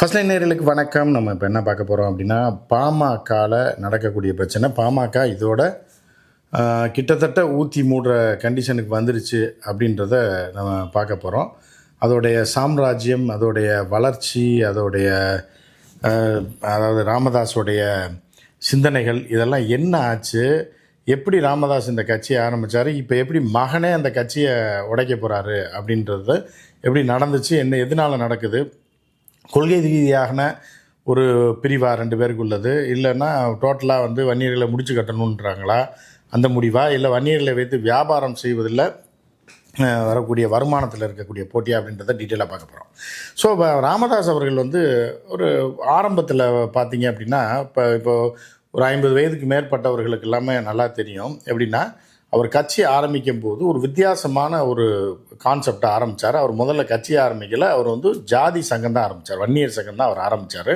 First line நேயர்களுக்கு வணக்கம். நம்ம இப்போ என்ன பார்க்க போகிறோம் அப்படின்னா, பாமகவில் நடக்கக்கூடிய பிரச்சனை. பாமக இதோட கிட்டத்தட்ட ஊற்றி மூடுற கண்டிஷனுக்கு வந்துருச்சு அப்படின்றத நம்ம பார்க்க போகிறோம். அதோடைய சாம்ராஜ்யம், அதோடைய வளர்ச்சி, அதோடைய அதாவது ராமதாஸோடைய சிந்தனைகள் இதெல்லாம் என்ன ஆச்சு, எப்படி ராமதாஸ் இந்த கட்சியை ஆரம்பித்தார், இப்போ எப்படி மகனே அந்த கட்சியை உடைக்க போகிறாரு அப்படின்றது எப்படி நடந்துச்சு, என்ன எதனால் நடக்குது, கொள்கை ரீதியான ஒரு பிரிவாக 2 பேருக்கு உள்ளது, இல்லைன்னா டோட்டலாக வன்னியர்களை முடிச்சு கட்டணுன்றாங்களா அந்த முடிவா, இல்லை வன்னியர்களை வைத்து வியாபாரம் செய்வதில் வரக்கூடிய வருமானத்தில் இருக்கக்கூடிய போட்டியா அப்படின்றத டீட்டெயிலாக பார்க்க போகிறோம். ஸோ ராமதாஸ் அவர்கள் ஒரு ஆரம்பத்தில் பார்த்தீங்க அப்படின்னா, இப்போ ஒரு 50 வயதுக்கு மேற்பட்டவர்களுக்கு எல்லாமே நல்லா தெரியும். எப்படின்னா, அவர் கட்சி ஆரம்பிக்கும் போது ஒரு வித்தியாசமான ஒரு கான்செப்டை ஆரம்பித்தார். அவர் முதல்ல கட்சி ஆரம்பிக்கலை, அவர் ஜாதி சங்கம் தான் ஆரம்பித்தார், வன்னியர் சங்கம் தான் அவர் ஆரம்பித்தார்.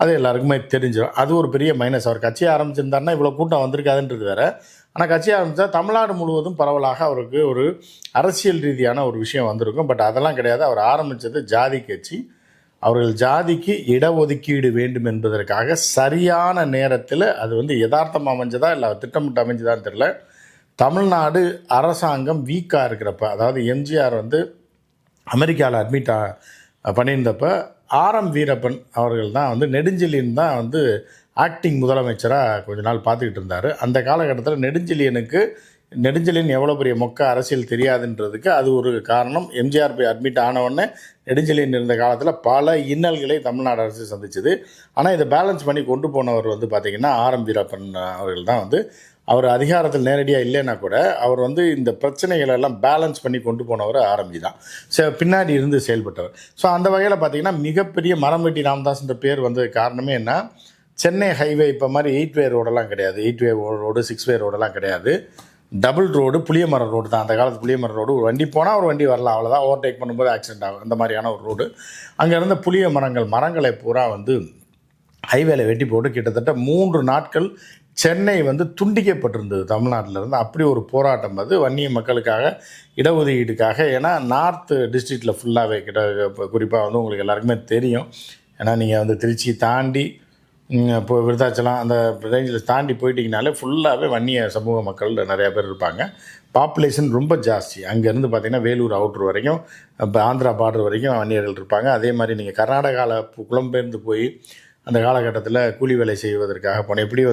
அது எல்லாருக்குமே தெரிஞ்சிடும். அது ஒரு பெரிய மைனஸ். அவர் கட்சி ஆரம்பிச்சிருந்தாருன்னா இவ்வளோ கூட்டம் வந்திருக்காதுன்றது வேறு. ஆனால் கட்சி ஆரம்பித்தா தமிழ்நாடு முழுவதும் பரவலாக அவருக்கு ஒரு அரசியல் ரீதியான ஒரு விஷயம் வந்திருக்கும். பட் அதெல்லாம் கிடையாது. அவர் ஆரம்பித்தது ஜாதி கட்சி. அவர்கள் ஜாதிக்கு இடஒதுக்கீடு வேண்டும் என்பதற்காக சரியான நேரத்தில் அது யதார்த்தம் அமைஞ்சதா இல்லை திட்டமிட்டு அமைஞ்சதான்னு தெரியல. தமிழ்நாடு அரசாங்கம் வீக்காக இருக்கிறப்ப, அதாவது எம்ஜிஆர் அமெரிக்காவில் அட்மிட் பண்ணியிருந்தப்ப ஆர்எம் வீரப்பன் அவர்கள் தான் நெடுஞ்செழியன் தான் ஆக்டிங் முதலமைச்சராக கொஞ்ச நாள் பார்த்துக்கிட்டு இருந்தார். அந்த காலகட்டத்தில் நெடுஞ்செழியன் எவ்வளோ பெரிய மொக்க அரசியல் தெரியாதுன்றதுக்கு அது ஒரு காரணம். எம்ஜிஆர் போய் அட்மிட் ஆனவுடனே நெடுஞ்செழியன் இருந்த காலத்தில் பல இன்னல்களை தமிழ்நாடு அரசு சந்திச்சுது. ஆனால் இதை பேலன்ஸ் பண்ணி கொண்டு போனவர் பார்த்திங்கன்னா ஆர்எம் வீரப்பன் அவர்கள் தான் அவர் அதிகாரத்தில் நேரடியாக இல்லைன்னா கூட அவர் இந்த பிரச்சனைகளை எல்லாம் பேலன்ஸ் பண்ணி கொண்டு போனவர் ஆரம்பி தான். பின்னாடி இருந்து செயல்பட்டவர். ஸோ அந்த வகையில் பார்த்திங்கன்னா மிகப்பெரிய மரம்வெட்டி ராமதாஸ்ன்ற பேர் காரணமே என்ன, சென்னை ஹைவே இப்போ மாதிரி 8 வே ரோடெல்லாம் கிடையாது. 8 வே ரோடு 6 வே ரோடெல்லாம் கிடையாது. டபுள் ரோடு, புளியமரம் ரோடு தான். அந்த காலத்து புளியமரம் ரோடு, ஒரு வண்டி போனால் ஒரு வண்டி வரலாம், அவ்வளோதான். ஓவர்டேக் பண்ணும்போது ஆக்சிடென்ட் ஆகும், அந்த மாதிரியான ஒரு ரோடு. அங்கே இருந்த புளிய மரங்களை பூரா ஹைவேல வெட்டி போட்டு கிட்டத்தட்ட 3 நாட்கள் சென்னை துண்டிக்கப்பட்டிருந்தது தமிழ்நாட்டிலேருந்து. அப்படி ஒரு போராட்டம் வன்னிய மக்களுக்காக, இடஒதுக்கீட்டுக்காக. ஏன்னா நார்த் டிஸ்ட்ரிக்டில் ஃபுல்லாகவே குறிப்பாக உங்களுக்கு எல்லாருக்குமே தெரியும். ஏன்னா நீங்கள் திருச்சி தாண்டி இப்போ விருத்தாச்சலம் அந்த ரேஞ்சில் தாண்டி போயிட்டிங்கனாலே ஃபுல்லாகவே வன்னிய சமூக மக்கள் நிறையா பேர் இருப்பாங்க. பாப்புலேஷன் ரொம்ப ஜாஸ்தி. அங்கேருந்து பார்த்திங்கன்னா வேலூர் அவுட்ரு வரைக்கும், இப்போ ஆந்திரா பார்டர் வரைக்கும் வன்னியர்கள் இருப்பாங்க. அதே மாதிரி நீங்கள் கர்நாடகாவில் புலம்பெயர்ந்து போய் அந்த காலகட்டத்தில் கூலி வேலை செய்வதற்காக போன, எப்படி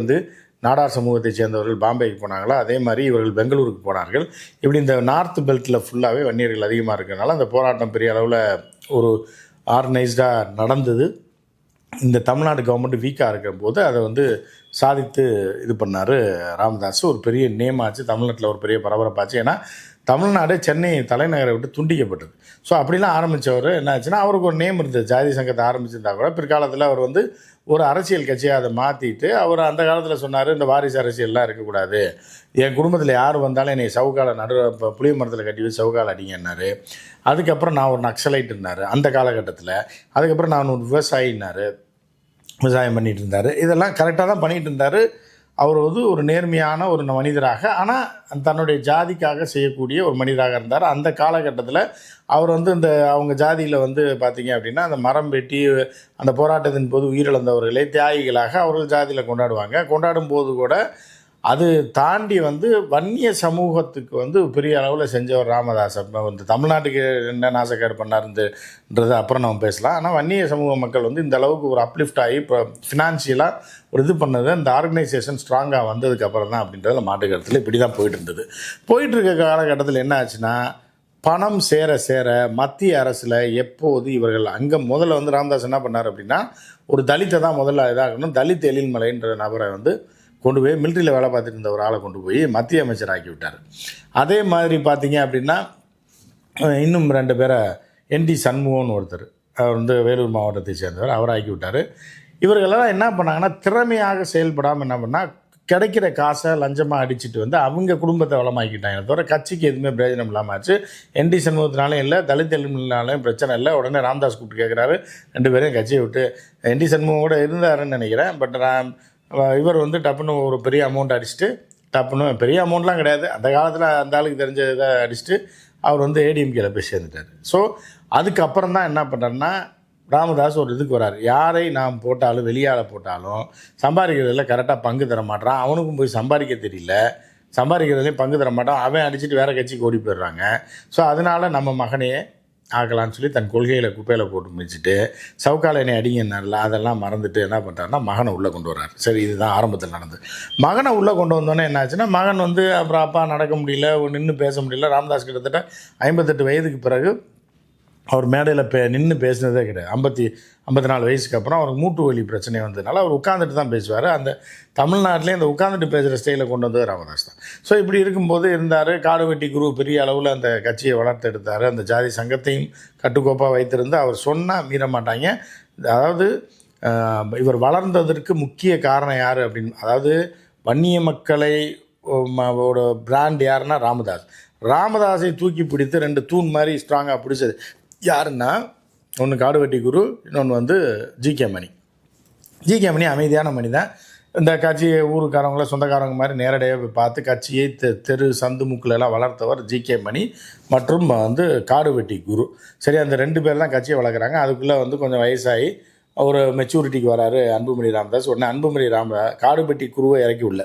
நாடார் சமூகத்தை சேர்ந்தவர்கள் பாம்பேக்கு போனாங்களோ அதே மாதிரி இவர்கள் பெங்களூருக்கு போனார்கள். இப்படி இந்த நார்த் பெல்ட்டில் ஃபுல்லாகவே வன்னியர்கள் அதிகமாக இருக்கிறதுனால அந்த போராட்டம் பெரிய அளவில் ஒரு ஆர்கனைஸ்டாக நடந்தது. இந்த தமிழ்நாடு கவர்மெண்ட் வீக்காக இருக்கிற போது அதை சாதித்து இது பண்ணார் ராமதாஸ். ஒரு பெரிய நேம் ஆச்சு தமிழ்நாட்டில், ஒரு பெரிய பரபரப்பாச்சு. ஏன்னா தமிழ்நாடு சென்னை தலைநகரை விட்டு துண்டிக்கப்பட்டது. ஸோ அப்படிலாம் ஆரம்பித்தவர் என்ன ஆச்சுன்னா, அவருக்கு ஒரு நேம் இருந்தது. ஜாதி சங்கத்தை ஆரம்பிச்சிருந்தா கூட பிற்காலத்தில் அவர் ஒரு அரசியல் கட்சியை அதை மாற்றிட்டு அவர் அந்த காலத்தில் சொன்னார், இந்த வாரிசு அரசியல்லாம் இருக்கக்கூடாது, என் குடும்பத்தில் யார் வந்தாலும் என்னை சவுக்கால புளிய மரத்தில் கட்டி வச்சு சவுக்கால் அடிங்கன்னாரு. அதுக்கப்புறம் நான் ஒரு நக்சலைட் இருந்தார் அந்த காலகட்டத்தில். அதுக்கப்புறம் நான் ஒரு விவசாயினார், விவசாயம் பண்ணிகிட்டு இருந்தார். இதெல்லாம் கரெக்டாக தான் பண்ணிகிட்டு இருந்தார். அவர் ஒரு நேர்மையான ஒரு மனிதராக, ஆனால் தன்னுடைய ஜாதிக்காக செய்யக்கூடிய ஒரு மனிதராக இருந்தார். அந்த காலகட்டத்தில் அவர் இந்த அவங்க ஜாதியில் பார்த்திங்க அப்படின்னா, அந்த மரம் வெட்டி அந்த போராட்டத்தின் போது உயிரிழந்தவர்களை தியாகிகளாக அவர்கள் ஜாதியில் கொண்டாடுவாங்க. கொண்டாடும் போது கூட அது தாண்டி வன்னிய சமூகத்துக்கு பெரிய அளவில் செஞ்சவர் ராமதாஸ். தமிழ்நாட்டுக்கு என்ன நாசக்காடு பண்ணாருன்றது அப்புறம் நம்ம பேசலாம். ஆனால் வன்னிய சமூக மக்கள் இந்த அளவுக்கு ஒரு அப்லிஃப்ட் ஆகி இப்போ ஃபினான்ஷியலாக ஒரு இது பண்ணது அந்த ஆர்கனைசேஷன் ஸ்ட்ராங்காக வந்ததுக்கப்புறம் தான் அப்படின்றத மாட்டுக்கருத்தில் இப்படி தான் போயிட்டு இருந்தது. போயிட்டுருக்க காலகட்டத்தில் என்ன ஆச்சுன்னா, பணம் சேர சேர மத்திய அரசில் எப்போது இவர்கள் அங்கே முதல்ல ராமதாஸ் என்ன பண்ணார் அப்படின்னா, ஒரு தலித்தை தான் முதல்ல இதாகணும். தலித் எழில்மலைன்ற நபரை கொண்டு போய் மிலிட்ரியில் வேலை பார்த்துட்டு இருந்த ஒரு ஆளை கொண்டு போய் மத்திய அமைச்சர் ஆக்கி விட்டார். அதே மாதிரி பார்த்தீங்க அப்படின்னா இன்னும் 2 பேரை, என்டி சண்முகம்னு ஒருத்தர், அவர் வேலூர் மாவட்டத்தை சேர்ந்தவர், அவர் ஆக்கி விட்டார். இவர்களெல்லாம் என்ன பண்ணாங்கன்னா, திறமையாக செயல்படாமல் என்ன பண்ணால், கிடைக்கிற காசை லஞ்சமாக அடிச்சுட்டு அவங்க குடும்பத்தை வளமாக்கிட்டாங்க. தவிர கட்சிக்கு எதுவுமே பிரயோஜனம் இல்லாமல் ஆச்சு. என்டி சண்முகத்தினாலும் இல்லை, தலித் எலிமெண்ட்னாலும் பிரச்சனை இல்லை. உடனே ராமதாஸ் கூப்பிட்டு கேட்குறாரு, 2 பேரையும் கட்சியை விட்டு. என்டி சண்முகம் கூட இருந்தாருன்னு நினைக்கிறேன். பட் இவர் டப்புன்னு ஒரு பெரிய அமௌண்ட் அடிச்சுட்டு, டப்புன்னு பெரிய அமௌண்ட்லாம் கிடையாது, அந்த காலத்தில் அந்த ஆளுக்கு தெரிஞ்ச இதை அடிச்சுட்டு அவர் ஏடிஎம்கேல போய் சேர்ந்துட்டார். ஸோ அதுக்கப்புறம் தான் என்ன பண்ணுறாருன்னா, ராமதாஸ் ஒரு இதுக்கு வராரு, யாரை நாம் போட்டாலும் வெளியால் போட்டாலும் சம்பாதிக்கிறதுல கரெக்டாக பங்கு தர மாட்டான், அவனுக்கும் போய் சம்பாதிக்க தெரியல, சம்பாதிக்கிறதுலேயும் பங்கு தர மாட்டான், அவன் அடிச்சுட்டு வேறு கட்சிக்கு ஓடி போயிடுறாங்க. ஸோ அதனால் நம்ம மகனையே ஆக்கலான்னு சொல்லி தன் கொள்கையில் குப்பையில் போட்டு மிதிச்சுட்டு சவுக்கால என்னை அடிங்கன்னார்ல, அதெல்லாம் மறந்துட்டு என்ன பண்ணுறாருன்னா மகனை உள்ளே கொண்டு வர்றாரு. சரி, இதுதான் ஆரம்பத்தில் நடந்தது. மகனை உள்ளே கொண்டு வந்தோன்னே என்ன ஆச்சுன்னா, மகன் வந்து அப்புறம் அப்பா நடக்க முடியல, நின்று பேச முடியல. ராமதாஸ் கிட்டத்தட்ட 58 வயதுக்கு பிறகு அவர் மேடையில் நின்று பேசினதே கிடையாது. 54 வயசுக்கு அப்புறம் அவருக்கு மூட்டு வலி பிரச்சனை வந்ததுனால அவர் உட்காந்துட்டு தான் பேசுவார். அந்த தமிழ்நாட்டிலே இந்த உட்காந்துட்டு பேசுகிற ஸ்டைலை கொண்டு வந்தது ராமதாஸ் தான். ஸோ இப்படி இருக்கும்போது இருந்தார். காடு வெட்டி குரு பெரிய அளவில் அந்த கட்சியை வளர்த்து எடுத்தார். அந்த ஜாதி சங்கத்தையும் கட்டுக்கோப்பாக வைத்திருந்து அவர் சொன்னால் மீற மாட்டாங்க. அதாவது இவர் வளர்ந்ததற்கு முக்கிய காரணம் யார் அப்படின்னு, அதாவது வன்னிய மக்களை பிராண்ட் யாருன்னா ராமதாஸ். ராமதாஸை தூக்கி பிடித்து 2 தூண் மாதிரி ஸ்ட்ராங்காக பிடிச்சது யாருன்னா, ஒன்று காடுவெட்டி குரு, இன்னொன்று வந்து ஜிகே மணி. ஜிகே மணி அமைதியான மணி தான். இந்த கட்சியை ஊருக்காரங்கள சொந்தக்காரங்க மாதிரி நேரடியாக போய் பார்த்து கட்சியை தெரு சந்து முக்கிலெல்லாம் வளர்த்தவர் ஜிகே மணி மற்றும் வந்து காடுவெட்டி குரு. சரி, அந்த 2 பேர் தான் கட்சியை வளர்க்குறாங்க. அதுக்குள்ளே வந்து கொஞ்சம் வயசாகி ஒரு மெச்சூரிட்டிக்கு வராரு அன்புமணி ராமதாஸ். உடனே அன்புமணி காடுவெட்டி குருவை இறக்கி உள்ள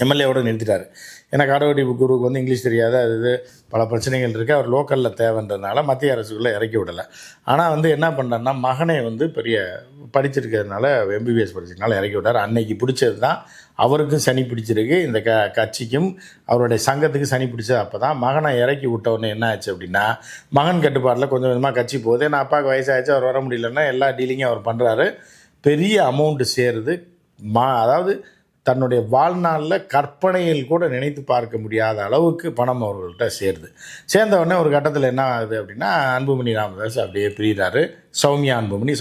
எம்எல்ஏவோட நிறுத்திட்டார். ஏன்னா காடுவெட்டி குருவுக்கு வந்து இங்கிலீஷ் தெரியாத அது பல பிரச்சனைகள் இருக்குது. அவர் லோக்கலில் தேவைன்றதுனால மத்திய அரசுக்குள்ளே இறக்கி விடலை. ஆனால் வந்து என்ன பண்ணுறாருன்னா, மகனை வந்து பெரிய படிச்சிருக்கிறதுனால எம்பிபிஎஸ் படிச்சிருக்கனால இறக்கி விட்டார். அன்னைக்கு பிடிச்சது தான் அவருக்கும் சனி பிடிச்சிருக்கு, இந்த கட்சிக்கும் அவருடைய சங்கத்துக்கு சனி பிடிச்சது. அப்போ தான் மகனை இறக்கி விட்டவுடனே என்ன ஆச்சு அப்படின்னா, மகன் கட்டுப்பாட்டில் கொஞ்சம் கொஞ்சமாக கட்சி போகுது. ஏன்னா அப்பாவுக்கு வயசாகிடுச்சு, அவர் வர முடியலன்னா எல்லா டீலிங்கும் அவர் பண்ணுறாரு. பெரிய அமௌண்ட்டு சேருது. அதாவது தன்னுடைய வாழ்நாளில் கற்பனையில் கூட நினைத்து பார்க்க முடியாத அளவுக்கு பணம் அவர்கள்ட்ட சேருது. சேர்ந்தவுடனே ஒரு கட்டத்தில் என்ன ஆகுது அப்படின்னா, அன்புமணி ராமதாஸ் அப்படியே பிரிகிறாரு. சௌமியா அன்புமணி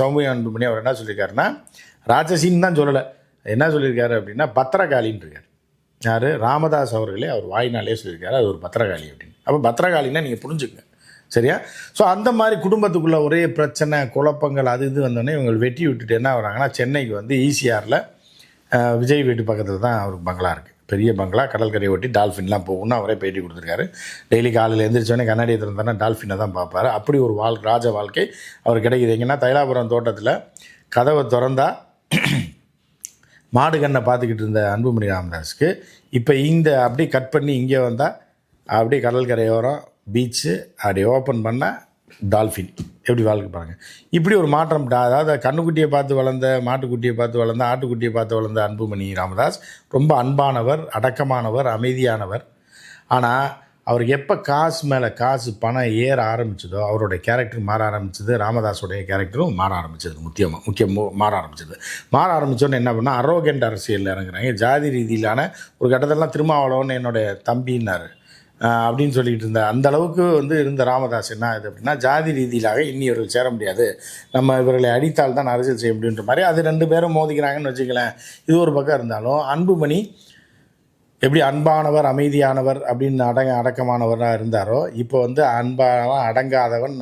அவர் என்ன சொல்லியிருக்காருன்னா, ராட்சசின்னு தான் சொல்லலை, என்ன சொல்லியிருக்காரு அப்படின்னா பத்திரகாளின்னு இருக்கார். யார்? ராமதாஸ் அவர்களே அவர் வாய்னாலே சொல்லியிருக்காரு அது ஒரு பத்திரகாளி அப்படின்னு. அப்போ பத்திரகாளின்னா நீங்கள் புரிஞ்சுக்கங்க, சரியா? ஸோ அந்த மாதிரி குடும்பத்துக்குள்ளே ஒரே பிரச்சனை குழப்பங்கள் அது இது வந்தோடனே இவங்க வெட்டி விட்டுட்டு என்ன வராங்கன்னா, சென்னைக்கு வந்து ஈசிஆரில் விஜய் வீட்டு பக்கத்தில் தான் அவருக்கு பங்களா இருக்குது. பெரிய பங்களா, கடற்கரையை ஒட்டி டால்ஃபின்லாம் போகணும்னு அவரே பேட்டி கொடுத்துருக்காரு. டெய்லி காலையில் எழுந்திரிச்சோடனே கண்ணாடியை திறந்தாருன்னா டால்ஃபினை தான் பார்ப்பார். அப்படி ஒரு ராஜ வாழ்க்கை அவர் கிடைக்குது. எங்கன்னா தைலாபுரம் தோட்டத்தில் கதவை திறந்தா மாடு கண்ணை பார்த்துக்கிட்டு இருந்த அன்புமணி ராமதாஸுக்கு இப்போ இந்த அப்படியே கட் பண்ணி இங்கே வந்தால் அப்படியே கடற்கரையோரம் பீச்சு அப்படி ஓப்பன் பண்ணால் டால்ஃபின். எப்படி வாழ்க்கை பாருங்கள். இப்படி ஒரு மாற்றம். அதாவது கண்ணுக்குட்டியை பார்த்து வளர்ந்த, மாட்டுக்குட்டியை பார்த்து வளர்ந்த, ஆட்டுக்குட்டியை பார்த்து வளர்ந்த அன்புமணி ராமதாஸ் ரொம்ப அன்பானவர், அடக்கமானவர், அமைதியானவர். ஆனால் அவருக்கு எப்போ காசு மேலே காசு பணம் ஏற ஆரம்பிச்சதோ அவருடைய கேரக்டர் மாற ஆரம்பிச்சது. ராமதாஸுடைய கேரக்டரும் மாற ஆரம்பிச்சது. முக்கியமாக மாற ஆரம்பித்தோன்னு என்ன பண்ணால் அரோகண்ட் அரசியலில் இறங்குறாங்க. ஜாதி ரீதியிலான ஒரு கட்டத்திலலாம் திருமாவளவன் என்னுடைய தம்பின்னார் அப்படின்னு சொல்லிகிட்டு இருந்த அந்த அளவுக்கு வந்து இருந்த ராமதாஸ் என்ன ஆகுது அப்படின்னா, ஜாதி ரீதியிலாக இனி இவர்கள் சேர முடியாது, நம்ம இவர்களை அடித்தால் தான் அரசியல் செய்ய முடியுன்ற மாதிரி அது 2 பேரும் மோதிக்கிறாங்கன்னு வச்சுக்கலாம். இது ஒரு பக்கம் இருந்தாலும் அன்புமணி எப்படி அன்பானவர், அமைதியானவர் அப்படின்னு அடக்கமானவராக இருந்தாரோ, இப்போ வந்து அன்பானவன், அடங்காதவன்,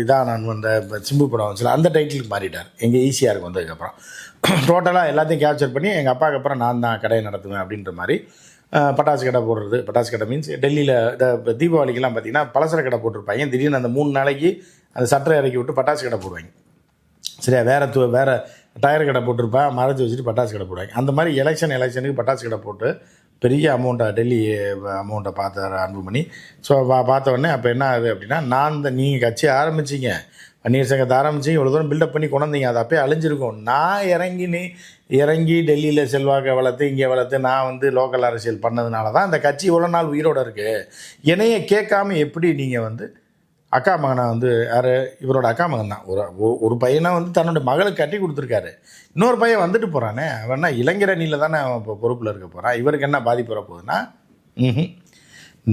இதான் நான் வந்த சிம்பு படம் வச்சுல அந்த டைட்டிலுக்கு மாறிட்டார். எங்கள் ஈஸியாக வந்ததுக்கப்புறம் டோட்டலாக எல்லாத்தையும் கேப்சர் பண்ணி எங்கள் அப்பாவுக்கு அப்புறம் நான் தான் கடையை நடத்துவேன் அப்படின்ற மாதிரி பட்டாசு கடை போடுறது. பட்டாசு கடை மீன்ஸ் டெல்லியில் இந்த தீபாவளிக்கெல்லாம் பார்த்திங்கன்னா பலசர கடை போட்டிருப்பாங்க. திடீர்னு அந்த 3 நாளைக்கு அந்த சட்டரை இறக்கி விட்டு பட்டாசு கடை போடுவாங்க. சரியா? வேறு டயர் கடை போட்டிருப்பேன், மறைச்சி வச்சுட்டு பட்டாசு கடை போடுவாங்க. அந்த மாதிரி எலெக்ஷனுக்கு பட்டாசு கடை போட்டு பெரிய அமௌண்ட்டாக டெல்லி அமௌண்ட்டை பார்த்தார் அன்புமணி. ஸோ பார்த்த உடனே அப்போ என்ன ஆகுது அப்படின்னா, நீங்கள் கட்சி ஆரம்பிச்சிங்க, வன்னியர் சங்கத்தை ஆரம்பிச்சிங்க, இவ்வளோ தூரம் பில்டப் பண்ணி கொண்டு வந்தீங்க, அது அப்போயே அழிஞ்சிருக்கும். நான் இறங்கி டெல்லியில் செல்வாக்கை வளர்த்து இங்கே வளர்த்து நான் வந்து லோக்கல் அரசியல் பண்ணதுனால தான் இந்த கட்சி இவ்வளோ நாள் உயிரோடு இருக்குது. என்னைய கேட்காம எப்படி நீங்கள் வந்து அக்கா மகனை வந்து யார்? இவரோட அக்கா மகன் தான். ஒரு பையனை வந்து தன்னுடைய மகளுக்கு கட்டி கொடுத்துருக்காரு. இன்னொரு பையன் வந்துட்டு போகிறானே, அவன்னா இளைஞரணியில் தானே அவன் இப்போ பொறுப்பில் இருக்க போகிறான். இவருக்கு என்ன பாதிப்பு வர போகுதுன்னா,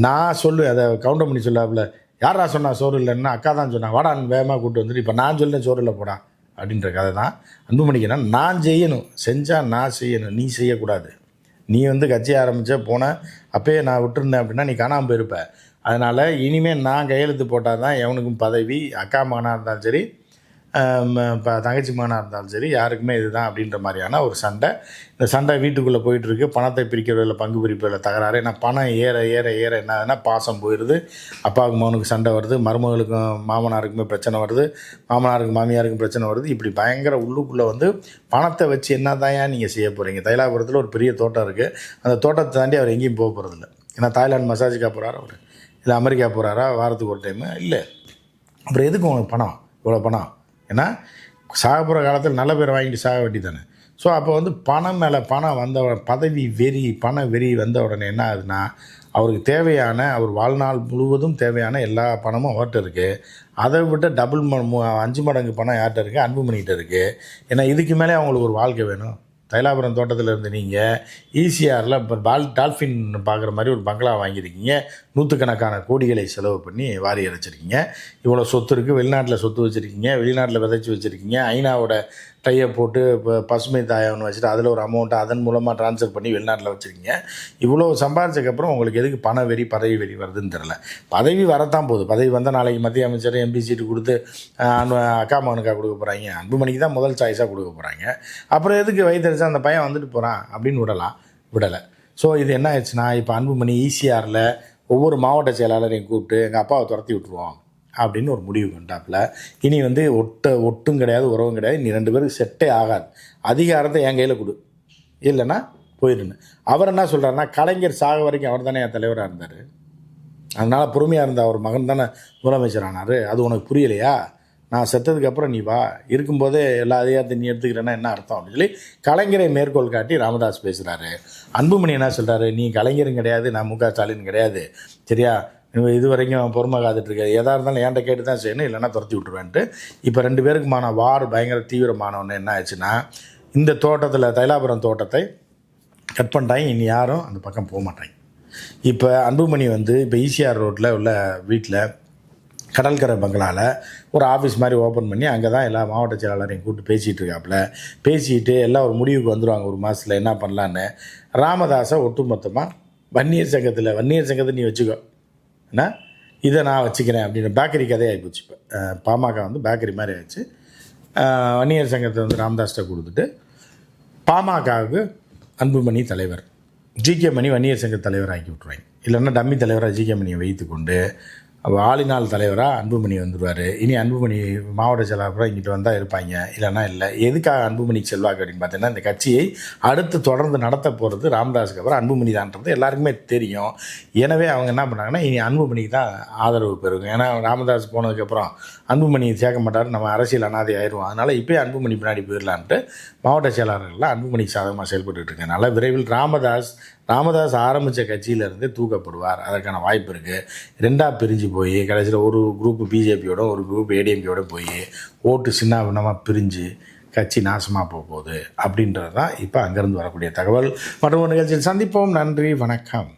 நான் அதை கவுண்டர் பண்ணி சொல்லாப்புல, யாரா சொன்னா சோறு இல்லைன்னா அக்கா தான் சொன்னான், வாடா வேகமாக கூப்பிட்டு வந்துட்டு இப்போ நான் சொல்ல சோறு இல்லை போடா அப்படின்ற கதை தான் அன்புமணிக்குன்னா. நான் செய்யணும், செஞ்சால் நான் செய்யணும், நீ செய்யக்கூடாது. நீ வந்து கட்சி ஆரம்பித்த போன அப்போயே நான் விட்டுருந்தேன் அப்படின்னா நீ காணாமல் போயிருப்ப. அதனால் இனிமேல் நான் கையெழுத்து போட்டால் தான் எவனுக்கும் பதவி. அக்கா மகனாக இருந்தாலும் சரி, இப்போ தங்கச்சி மகனாக இருந்தாலும் சரி யாருக்குமே இதுதான் அப்படின்ற மாதிரியான ஒரு சண்டை. இந்த சண்டை வீட்டுக்குள்ளே போயிட்டுருக்கு. பணத்தை பிரிக்கிறதில் பங்கு பிரிப்பதில் தகராறு. ஏன்னா பணம் ஏற ஏற ஏற என்ன ஆகுதுன்னா பாசம் போயிடுது. அப்பாவுக்கு மகனுக்கு சண்டை வருது, மருமகளுக்கும் மாமனாருக்குமே பிரச்சனை வருது, மாமனாருக்கு மாமியாருக்கும் பிரச்சனை வருது. இப்படி பயங்கர உள்ளுக்குள்ளே வந்து பணத்தை வச்சு என்ன தான் நீங்கள் செய்ய போகிறீங்க? தைலாபுரத்தில் ஒரு பெரிய தோட்டம் இருக்குது. அந்த தோட்டத்தை தாண்டி அவர் எங்கேயும் போக போகிறதில்ல. ஏன்னா தாய்லாந்து மசாஜுக்காக போகிறாரா அவர், இல்லை அமெரிக்கா போகிறாரா வாரத்துக்கு ஒரு டைமு? இல்லை. அப்புறம் எதுக்கு உங்களுக்கு பணம், இவ்வளோ பணம்? ஏன்னா சாகப்புற காலத்தில் நல்ல பேர் வாங்கிட்டு சாக வேண்டி தானே. ஸோ அப்போ வந்து பணம் மேலே பணம் வந்த பதவி வெறி, பண வெறி வந்த உடனே என்ன ஆகுதுன்னா, அவருக்கு தேவையான அவர் வாழ்நாள் முழுவதும் தேவையான எல்லா பணமும் அவர்கிட்ட இருக்குது. அதை விட டபுள் 5 மடங்கு பணம் யார்கிட்ட இருக்குது? அன்புமணிகிட்ட இருக்குது. ஏன்னா இதுக்கு மேலே அவங்களுக்கு ஒரு வாழ்க்கை வேணும். தைலாபுரம் தோட்டத்தில் இருந்து நீங்கள் ஈசிஆரில் இப்போ டால்ஃபின் பார்க்குற மாதிரி ஒரு பங்களா வாங்கியிருக்கீங்க. நூற்றுக்கணக்கான கோடிகளை செலவு பண்ணி வாரி அரைச்சிருக்கீங்க. இவ்வளோ சொத்து இருக்குது. வெளிநாட்டில் சொத்து வச்சுருக்கீங்க, வெளிநாட்டில் விதைச்சி வச்சுருக்கீங்க. ஐநாவோட டையை போட்டு இப்போ பசுமை தாயம்னு வச்சுட்டு அதில் ஒரு அமௌண்ட்டை அதன் மூலமாக ட்ரான்ஸ்ஃபர் பண்ணி வெளிநாட்டில் வச்சுருக்கீங்க. இவ்வளோ சம்பாதிச்சதுக்கப்புறம் உங்களுக்கு எதுக்கு பண வெறி, பதவி வெறி வருதுன்னு தெரில. பதவி வரத்தான் போகுது. பதவி வந்தால் நாளைக்கு மத்திய அமைச்சர் எம்பி சீட்டு கொடுத்து அக்கா மகனுக்காக கொடுக்க போகிறாங்க. அன்புமணிக்கு தான் முதல் சாய்ஸாக கொடுக்க போகிறாங்க. அப்புறம் எதுக்கு வயிற்றுச்சா அந்த பையன் வந்துட்டு போகிறான் அப்படின்னு விடலை. ஸோ இது என்ன ஆயிடுச்சுன்னா, இப்போ அன்புமணி ஈசிஆரில் ஒவ்வொரு மாவட்ட செயலாளரையும் கூப்பிட்டு எங்கள் அப்பாவை துரத்தி விட்ருவோம் அப்படின்னு ஒரு முடிவு கொண்டாப்புல. இனி வந்து ஒட்டும் கிடையாது, உறவும் கிடையாது. நீ 2 பேருக்கு செட்டே ஆகாது. அதிகாரத்தை என் கையில் கொடு, இல்லைன்னா போயிடுன்னு. அவர் என்ன சொல்கிறாருன்னா, கலைஞர் சாக வரைக்கும் அவர் தானே என் தலைவராக இருந்தார். அதனால் பொறுமையாக இருந்த அவர் மகன் தானே முதலமைச்சர் ஆனார். அது உனக்கு புரியலையா? நான் செத்ததுக்கப்புறம் நீ வா, இருக்கும்போதே எல்லா அதிகாரத்தையும் நீ எடுத்துக்கிறேன்னா என்ன அர்த்தம் அப்படின்னு சொல்லி கலைஞரை மேற்கோள் காட்டி ராமதாஸ் பேசுகிறாரு. அன்புமணி என்ன சொல்கிறாரு, நீ கலைஞரும் கிடையாது, நான் மு க ஸ்டாலின் கிடையாது, சரியா? இது வரைக்கும் பொறுமை காத்துட்ருக்காது. எதாக இருந்தாலும் என்கிட்ட கேட்டு தான் செய்யணும், இல்லைன்னா துரத்தி விட்டுருவேன்ட்டு. இப்போ 2 பேருக்குமான வார் பயங்கர தீவிரமானவொன்று என்ன ஆச்சுன்னா, இந்த தோட்டத்தில் தைலாபுரம் தோட்டத்தை கட் பண்ணிட்டாங்க. இனி யாரும் அந்த பக்கம் போக மாட்டாங்க. இப்போ அன்புமணி வந்து இப்போ ஈசிஆர் ரோட்டில் உள்ள வீட்டில் கடற்கரை பங்களாவில் ஒரு ஆஃபீஸ் மாதிரி ஓப்பன் பண்ணி அங்கே தான் எல்லா மாவட்ட செயலாளரையும் கூப்பிட்டு பேசிகிட்டு இருக்காப்புல. பேசிக்கிட்டு எல்லாம் ஒரு முடிவுக்கு வந்துடுவாங்க ஒரு மாதத்தில் என்ன பண்ணலான்னு. ராமதாஸை ஒட்டுமொத்தமாக வன்னியர் சங்கத்தை நீ வச்சுக்கோ, என்ன இதை நான் வச்சுக்கிறேன் அப்படின்னு பேக்கரி கதையாகி போச்சு. இப்போ பாமக வந்து பேக்கரி மாதிரி ஆயிடுச்சு. வன்னியர் சங்கத்தை வந்து ராமதாஸ்கிட்ட கொடுத்துட்டு பாமகவுக்கு அன்புமணி தலைவர், ஜிகே மணி வன்னியர் சங்க தலைவர் ஆக்கி விட்ருவாங்க. இல்லைன்னா டம்மி தலைவராக ஜிகே மணியை வைத்து கொண்டு ஆளினால் தலைவராக அன்புமணி வந்துடுவார். இனி அன்புமணி மாவட்ட செயலாளராக இங்கிட்டு வந்தால் இருப்பாங்க, இல்லைன்னா இல்லை. எதுக்காக அன்புமணிக்கு செல்வாக்கு அப்படின்னு பார்த்தீங்கன்னா, இந்த கட்சியை அடுத்து தொடர்ந்து நடத்த போகிறது ராமதாஸுக்கு அப்புறம் அன்புமணி தான்றது எல்லாருக்குமே தெரியும். எனவே அவங்க என்ன பண்ணாங்கன்னா, இனி அன்புமணிக்கு தான் ஆதரவு பெறுங்க. ஏன்னா ராமதாஸ் போனதுக்கப்புறம் அன்புமணி சேர்க்க மாட்டார், நம்ம அரசியல் அனாதை ஆயிடுவோம். அதனால் இப்போயே அன்புமணி பின்னாடி போயிடலான்ட்டு மாவட்ட செயலாளர்கள்லாம் அன்புமணிக்கு சாதகமாக செயல்பட்டு இருக்கனால விரைவில் ராமதாஸ் ஆரம்பித்த கட்சியிலேருந்து தூக்கப்படுவார். அதற்கான வாய்ப்பு இருக்குது. 2ஆக பிரிஞ்சு போய் கடைசியில் ஒரு குரூப்பு பிஜேபியோட, ஒரு குரூப் ஏடிஎம்கேயோட போய் ஓட்டு சின்ன பின்னமாக பிரிஞ்சு கட்சி நாசமாக போகுது அப்படின்றது தான் இப்போ அங்கேருந்து வரக்கூடிய தகவல். மற்றும் ஒரு நிகழ்ச்சியில் சந்திப்போம். நன்றி, வணக்கம்.